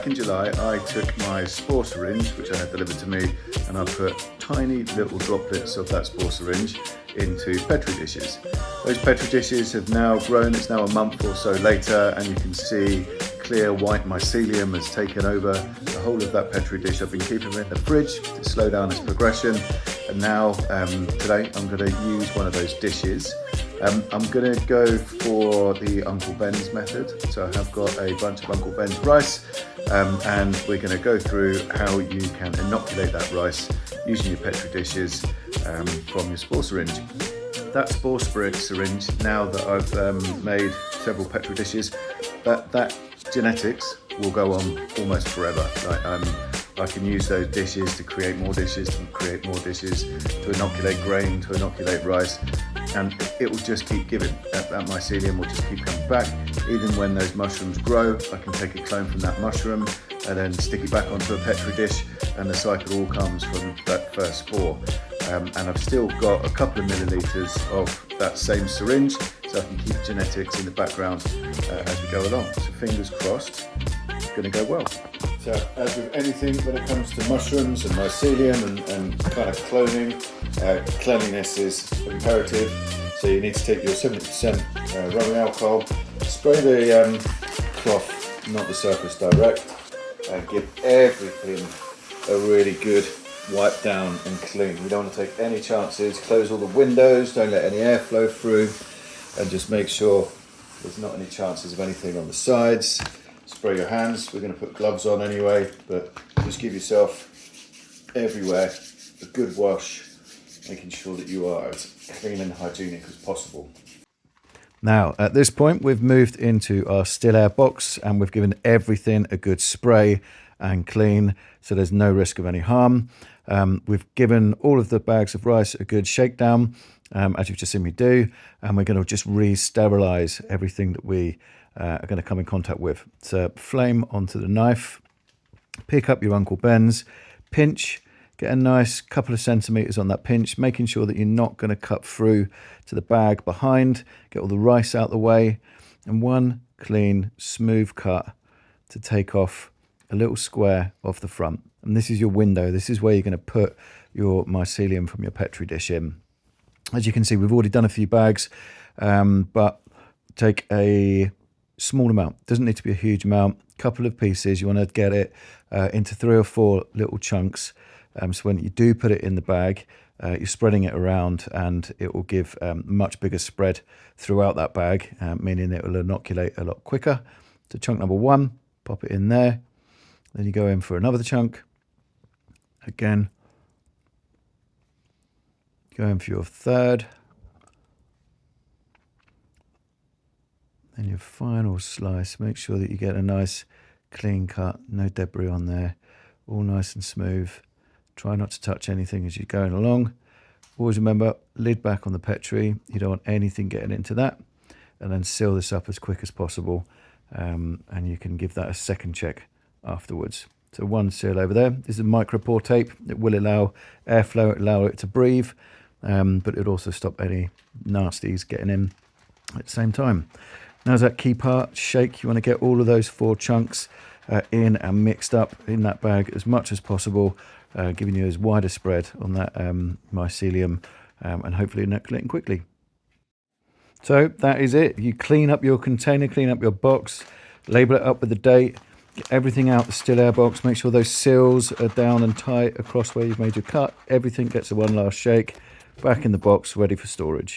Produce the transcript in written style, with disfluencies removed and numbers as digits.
back in July, I took my spore syringe, which I had delivered to me, and I put tiny little droplets of that spore syringe into Petri dishes. Those Petri dishes have now grown. It's now a month or so later, and you can see clear white mycelium has taken over the whole of that Petri dish. I've been keeping them in the fridge to slow down its progression, and now today I'm going to use one of those dishes. I'm going to go for the Uncle Ben's method. So I have got a bunch of Uncle Ben's rice, and we're going to go through how you can inoculate that rice using your Petri dishes from your spore syringe. That spore syringe, now that I've made several Petri dishes, that genetics will go on almost forever. I can use those dishes to create more dishes, to inoculate grain, to inoculate rice, and it will just keep giving. That mycelium will just keep coming back. Even when those mushrooms grow, I can take a clone from that mushroom and then stick it back onto a Petri dish, and the cycle all comes from that first spore. And I've still got a couple of milliliters of that same syringe, so I can keep genetics in the background as we go along. So fingers crossed, it's going to go well. So as with anything when it comes to mushrooms and mycelium and kind of cloning, cleanliness is imperative. So you need to take your 70% rubbing alcohol, spray the cloth, not the surface direct, and give everything a really good wipe down and clean. You don't want to take any chances. Close all the windows, don't let any air flow through, and just make sure there's not any chances of anything on the sides. Spray your hands. We're going to put gloves on anyway, but just give yourself everywhere a good wash, making sure that you are as clean and hygienic as possible. Now, at this point, we've moved into our still air box and we've given everything a good spray and clean, so there's no risk of any harm. We've given all of the bags of rice a good shakedown, as you've just seen me do, and we're going to just re-sterilize everything that we are going to come in contact with. So flame onto the knife, pick up your Uncle Ben's, pinch, get a nice couple of centimeters on that pinch, making sure that you're not going to cut through to the bag behind, get all the rice out of the way, and one clean, smooth cut to take off a little square off the front. And this is your window. This is where you're going to put your mycelium from your Petri dish in. As you can see, we've already done a few bags, but take a small amount. Doesn't need to be a huge amount. Couple of pieces. You want to get it into 3 or 4 little chunks. So when you do put it in the bag, you're spreading it around, and it will give much bigger spread throughout that bag, meaning it will inoculate a lot quicker. So chunk number 1, pop it in there. Then you go in for another chunk. Again, go in for your third. Then your final slice. Make sure that you get a nice clean cut, no debris on there, all nice and smooth. Try not to touch anything as you're going along. Always remember, lid back on the Petri. You don't want anything getting into that. And then seal this up as quick as possible. And you can give that a second check afterwards. So one seal over there. This is micropore tape. It will allow airflow, allow it to breathe, but it also stop any nasties getting in at the same time. Now's that key part, shake. You want to get all of those 4 chunks in and mixed up in that bag as much as possible, giving you as wide a spread on that mycelium, and hopefully inoculating quickly. So that is it. You clean up your container, clean up your box, label it up with the date, get everything out the still air box, make sure those seals are down and tight across where you've made your cut. Everything gets a one last shake, back in the box, ready for storage.